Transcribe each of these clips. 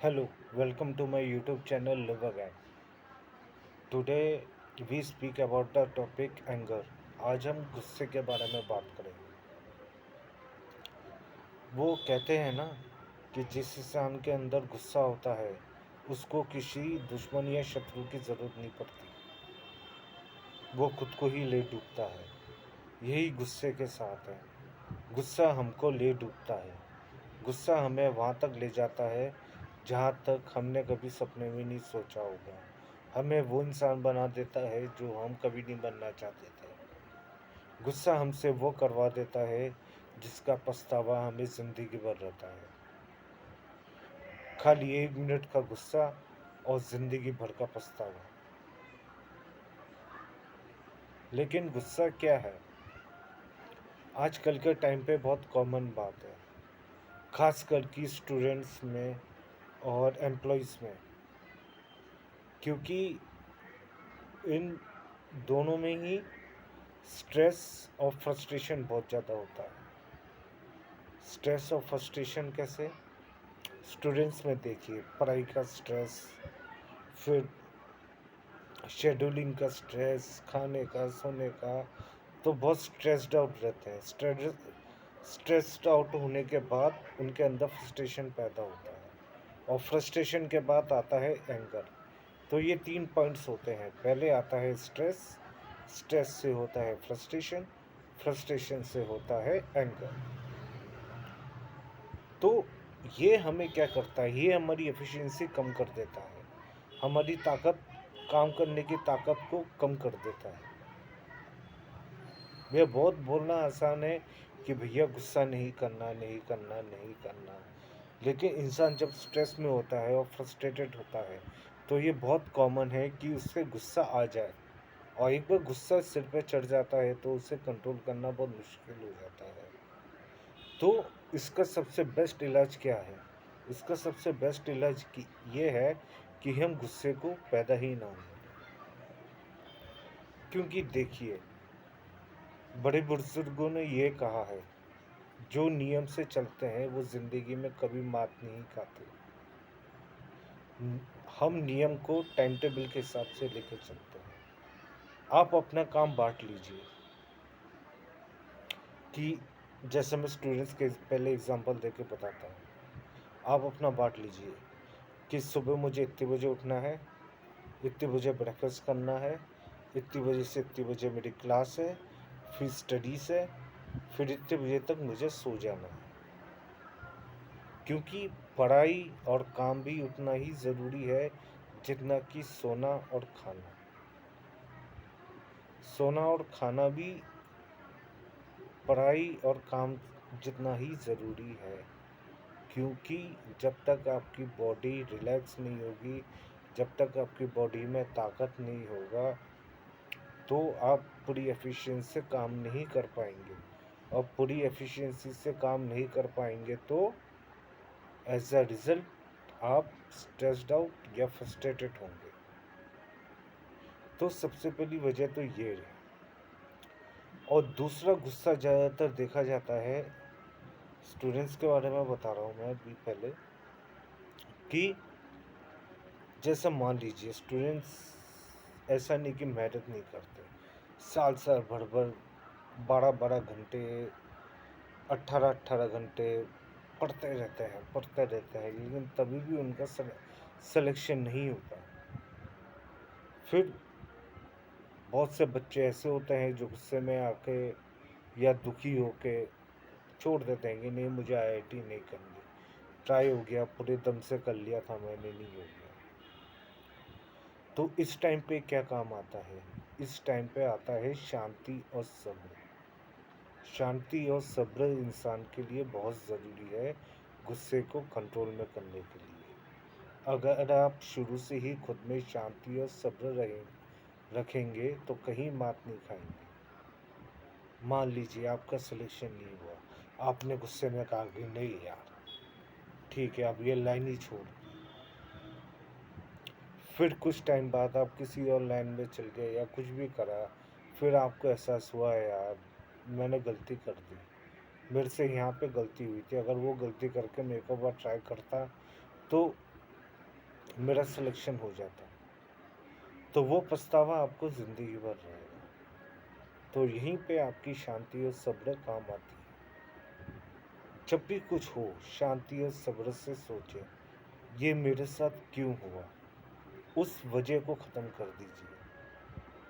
Hello, welcome to my YouTube channel Live Again. Today we speak about the topic anger. आज हम गुस्से के बारे में बात करेंगे। वो कहते हैं ना कि जिस इंसान के अंदर गुस्सा होता है उसको किसी दुश्मन या शत्रु की ज़रूरत नहीं पड़ती, वो खुद को ही ले डूबता है। यही गुस्से के साथ है। गुस्सा हमको ले डूबता है। गुस्सा हमें वहाँ तक ले जाता है जहाँ तक हमने कभी सपने में नहीं सोचा होगा। हमें वो इंसान बना देता है जो हम कभी नहीं बनना चाहते थे। गुस्सा हमसे वो करवा देता है जिसका पछतावा हमें ज़िंदगी भर रहता है। खाली 1 मिनट का गुस्सा और ज़िंदगी भर का पछतावा। लेकिन गुस्सा क्या है? आजकल के टाइम पे बहुत कॉमन बात है, खासकर कि स्टूडेंट्स में और एम्प्लॉयज़ में, क्योंकि इन दोनों में ही स्ट्रेस और फ्रस्ट्रेशन बहुत ज़्यादा होता है। स्ट्रेस और फ्रस्ट्रेशन कैसे? स्टूडेंट्स में देखिए, पढ़ाई का स्ट्रेस, फिर शेड्यूलिंग का स्ट्रेस, खाने का, सोने का, तो बहुत स्ट्रेस्ड आउट रहते हैं। स्ट्रेस्ड आउट होने के बाद उनके अंदर फ्रस्ट्रेशन पैदा होता है और फ्रस्ट्रेशन के बाद आता है एंगर। तो ये 3 पॉइंट्स होते हैं। पहले आता है स्ट्रेस, स्ट्रेस से होता है फ्रस्ट्रेशन, फ्रस्ट्रेशन से होता है एंगर। तो ये हमें क्या करता है? ये हमारी एफिशिएंसी कम कर देता है, हमारी ताकत, काम करने की ताकत को कम कर देता है। यह बहुत बोलना आसान है कि भैया गुस्सा नहीं करना, नहीं करना, नहीं करना, लेकिन इंसान जब स्ट्रेस में होता है और फ्रस्ट्रेटेड होता है तो ये बहुत कॉमन है कि उससे गुस्सा आ जाए, और एक बार गुस्सा सिर पे चढ़ जाता है तो उसे कंट्रोल करना बहुत मुश्किल हो जाता है। तो इसका सबसे बेस्ट इलाज क्या है? इसका सबसे बेस्ट इलाज ये है कि हम गुस्से को पैदा ही ना होने दें। क्योंकि देखिए, बड़े बुजुर्गों ने ये कहा है, जो नियम से चलते हैं वो ज़िंदगी में कभी मात नहीं खाते। हम नियम को टाइम टेबल के हिसाब से लेकर चलते हैं। आप अपना काम बांट लीजिए कि जैसे मैं स्टूडेंट्स के पहले एग्जांपल देके बताता हूँ। आप अपना बांट लीजिए कि सुबह मुझे इतने बजे उठना है, इतने बजे ब्रेकफास्ट करना है, इतनी बजे से इतनी बजे मेरी क्लास है, फिर स्टडीज़ है, फिर इतने बजे तक मुझे सो जाना है। क्योंकि पढ़ाई और काम भी उतना ही ज़रूरी है जितना कि सोना और खाना। सोना और खाना भी पढ़ाई और काम जितना ही ज़रूरी है, क्योंकि जब तक आपकी बॉडी रिलैक्स नहीं होगी, जब तक आपकी बॉडी में ताकत नहीं होगा, तो आप पूरी एफिशिएंसी से काम नहीं कर पाएंगे, और पूरी एफिशिएंसी से काम नहीं कर पाएंगे तो एज अ रिज़ल्ट आप स्ट्रेस्ड आउट या फ्रस्ट्रेटेड होंगे। तो सबसे पहली वजह तो ये है। और दूसरा गुस्सा ज़्यादातर देखा जाता है, स्टूडेंट्स के बारे में बता रहा हूँ मैं अभी पहले, कि जैसे मान लीजिए स्टूडेंट्स ऐसा नहीं कि मेहनत नहीं करते, साल साल भर भर 12-12 घंटे, 18-18 घंटे पढ़ते रहते हैं, लेकिन तभी भी उनका सिलेक्शन नहीं होता। फिर बहुत से बच्चे ऐसे होते हैं जो गुस्से में आके या दुखी होके छोड़ देते हैं कि नहीं, मुझे आईआईटी नहीं करनी, ट्राई हो गया, पूरे दम से कर लिया था मैंने, नहीं हो गया। तो इस टाइम पे क्या काम आता है? इस टाइम पे आता है शांति और सब्र। शांति और सब्र इंसान के लिए बहुत ज़रूरी है गुस्से को कंट्रोल में करने के लिए। अगर आप शुरू से ही खुद में शांति और सब्र रखेंगे तो कहीं मात नहीं खाएंगे। मान लीजिए आपका सिलेक्शन नहीं हुआ, आपने गुस्से में कहा कि नहीं यार, ठीक है, अब ये लाइन ही छोड़ दी। फिर कुछ टाइम बाद आप किसी और लाइन में चल गए या कुछ भी करा, फिर आपको एहसास हुआ है यार मैंने गलती कर दी, मेरे से यहाँ पे गलती हुई थी, अगर वो गलती करके मैं एक और बार ट्राई करता तो मेरा सिलेक्शन हो जाता, तो वो पछतावा आपको ज़िंदगी भर रहेगा। तो यहीं पे आपकी शांति और सब्र काम आती है। जब भी कुछ हो, शांति और सब्र से सोचें, ये मेरे साथ क्यों हुआ? उस वजह को ख़त्म कर दीजिए।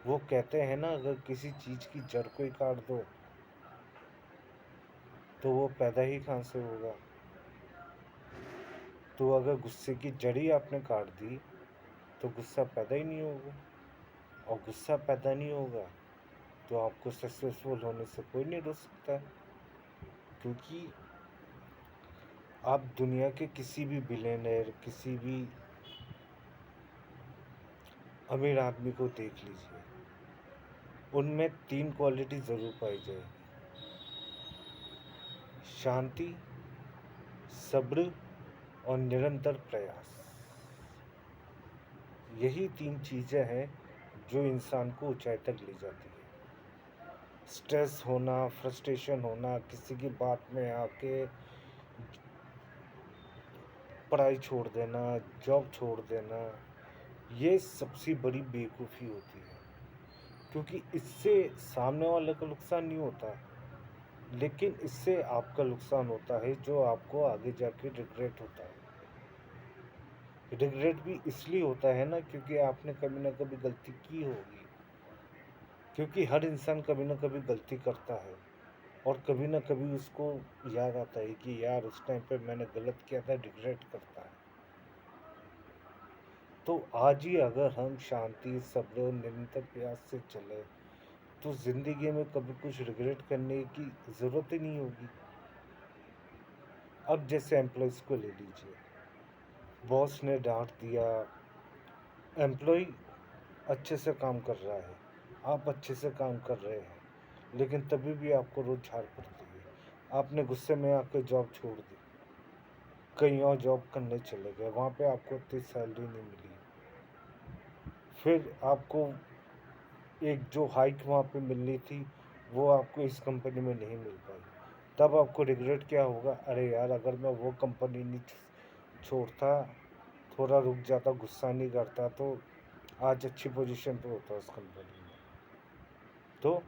वो कहते हैं ना, अगर किसी चीज़ की जड़ को ही काट दो, तो वो पैदा ही कहाँ से होगा? तो अगर गुस्से की जड़ ही आपने काट दी, तो गुस्सा पैदा ही नहीं होगा, और गुस्सा पैदा नहीं होगा, तो आपको सक्सेसफुल होने से कोई नहीं रोक सकता। क्योंकि आप दुनिया के किसी भी बिलियनेयर, किसी भी अमीर आदमी को देख लीजिए, उनमें 3 क्वालिटी ज़रूर पाई जाएगी: शांति, सब्र और निरंतर प्रयास। यही 3 चीज़ें हैं जो इंसान को ऊंचाई तक ले जाती है। स्ट्रेस होना, फ्रस्ट्रेशन होना, किसी की बात में आके पढ़ाई छोड़ देना, जॉब छोड़ देना, ये सबसे बड़ी बेवकूफ़ी होती है। क्योंकि इससे सामने वाले का नुकसान नहीं होता, लेकिन इससे आपका नुकसान होता है, जो आपको आगे जाके रिग्रेट होता है। रिग्रेट भी इसलिए होता है ना, क्योंकि आपने कभी ना कभी गलती की होगी। क्योंकि हर इंसान कभी ना कभी गलती करता है, और कभी ना कभी उसको याद आता है कि यार उस टाइम पे मैंने गलत किया था, रिग्रेट करता है। तो आज ही अगर हम शांति, सब्र और निरंतर प्रयास से चले, तो ज़िंदगी में कभी कुछ रिग्रेट करने की ज़रूरत ही नहीं होगी। अब जैसे एम्प्लॉइज़ को ले लीजिए, बॉस ने डांट दिया, एम्प्लॉय अच्छे से काम कर रहा है, आप अच्छे से काम कर रहे हैं, लेकिन तभी भी आपको रोज़ झाड़ पड़ती है। आपने गुस्से में आकर जॉब छोड़ दी, कहीं और जॉब करने चले गए, वहाँ पे आपको उतनी सैलरी नहीं मिली, फिर आपको एक जो हाइक वहाँ पे मिलनी थी, वो आपको इस कंपनी में नहीं मिल पाई। तब आपको रिग्रेट क्या होगा? अरे यार, अगर मैं वो कंपनी नहीं छोड़ता, थोड़ा रुक जाता, गुस्सा नहीं करता, तो आज अच्छी पोजीशन पे होता उस कंपनी में। तो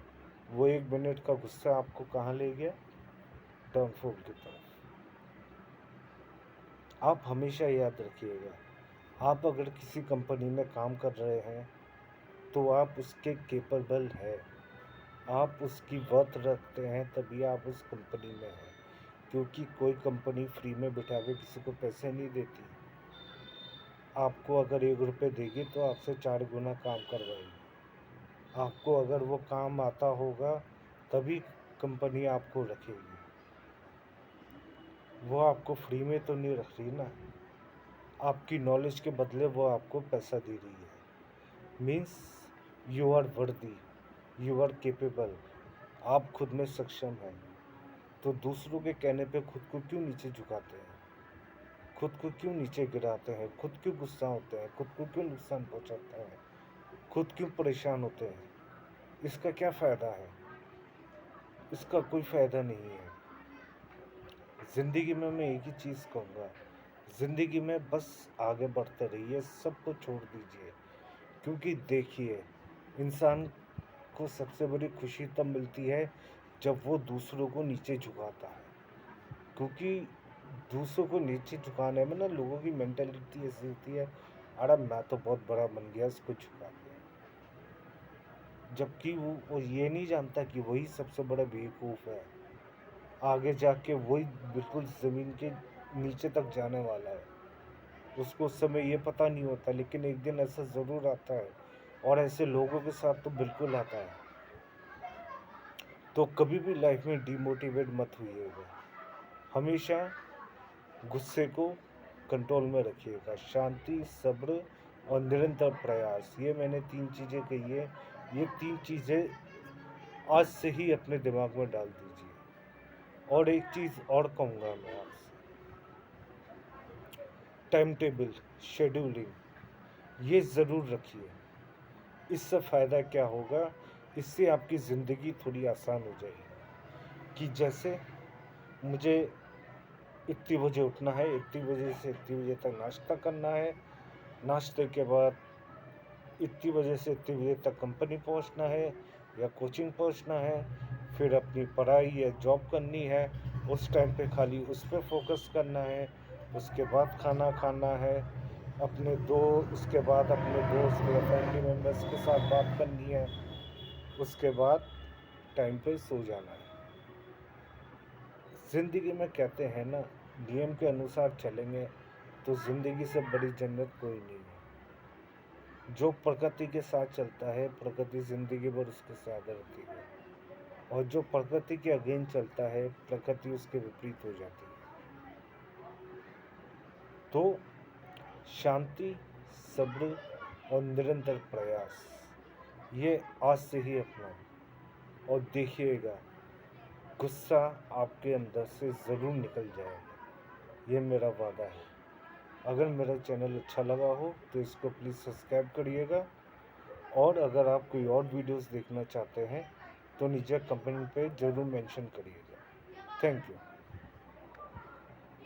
वो 1 मिनट का गुस्सा आपको कहाँ ले गया? डाउनफॉल की तरफ। आप हमेशा याद रखिएगा, आप अगर किसी कंपनी में काम कर रहे हैं, तो आप उसके कैपेबल हैं, आप उसकी वर्थ रखते हैं, तभी आप उस कंपनी में हैं। क्योंकि कोई कंपनी फ्री में बिठा के किसी को पैसे नहीं देती। आपको अगर 1 रुपये देगी, तो आपसे 4 गुना काम करवाएगी। आपको अगर वो काम आता होगा, तभी कंपनी आपको रखेगी। वो आपको फ्री में तो नहीं रख रही ना, आपकी नॉलेज के बदले वो आपको पैसा दे रही है। Means you are worthy, you are capable, आप खुद में सक्षम हैं। तो दूसरों के कहने पे खुद को क्यों नीचे झुकाते हैं? खुद को क्यों नीचे गिराते हैं? खुद क्यों गुस्सा होते हैं? खुद को क्यों नुकसान पहुंचाते हैं? खुद क्यों परेशान होते हैं? इसका क्या फ़ायदा है? इसका कोई फ़ायदा नहीं है। ज़िंदगी में मैं एक ही चीज़ कहूँगा, ज़िंदगी में बस आगे बढ़ते रहिए, सबको छोड़ दीजिए। क्योंकि देखिए, इंसान को सबसे बड़ी खुशी तब मिलती है, जब वो दूसरों को नीचे झुकाता है। क्योंकि दूसरों को नीचे झुकाने में ना, लोगों की मेंटालिटी ऐसी होती है, अरे मैं तो बहुत बड़ा बन गया, इसको झुका दिया। जबकि वो ये नहीं जानता कि वही सबसे बड़ा बेवकूफ़ है। आगे जाके वही बिल्कुल ज़मीन के नीचे तक जाने वाला है। उसको उस समय ये पता नहीं होता, लेकिन एक दिन ऐसा ज़रूर आता है, और ऐसे लोगों के साथ तो बिल्कुल आता है। तो कभी भी लाइफ में डिमोटिवेट मत होइएगा। हमेशा गुस्से को कंट्रोल में रखिएगा। शांति, सब्र और निरंतर प्रयास, ये मैंने 3 चीज़ें कही है। ये 3 चीज़ें आज से ही अपने दिमाग में डाल दीजिए। और एक चीज़ और कहूँगा मैं आपसे, टाइम टेबल, शेड्यूलिंग, ये ज़रूर रखिए। इससे फ़ायदा क्या होगा? इससे आपकी ज़िंदगी थोड़ी आसान हो जाएगी। कि जैसे मुझे इतनी बजे उठना है, इतनी बजे से इतनी बजे तक नाश्ता करना है, नाश्ते के बाद इतनी बजे से इतनी बजे तक कंपनी पहुंचना है या कोचिंग पहुंचना है, फिर अपनी पढ़ाई या जॉब करनी है, उस टाइम पे खाली उस पे फोकस करना है। उसके बाद खाना खाना है, उसके बाद अपने दोस्त या फैमिली मेम्बर्स के साथ बात करनी है, उसके बाद टाइम पे सो जाना है। ज़िंदगी में कहते हैं ना, नियम के अनुसार चलेंगे तो ज़िंदगी से बड़ी जन्नत कोई नहीं है। जो प्रकृति के साथ चलता है, प्रकृति ज़िंदगी भर उसके साथ रहती है, और जो प्रकृति के अगेंस्ट चलता है, प्रकृति उसके विपरीत हो जाती है। तो शांति, सब्र और निरंतर प्रयास, ये आज से ही अपनाओ और देखिएगा गुस्सा आपके अंदर से ज़रूर निकल जाएगा। ये मेरा वादा है। अगर मेरा चैनल अच्छा लगा हो तो इसको प्लीज़ सब्सक्राइब करिएगा, और अगर आप कोई और वीडियोस देखना चाहते हैं तो नीचे कमेंट पे ज़रूर मेंशन करिएगा। Thank you.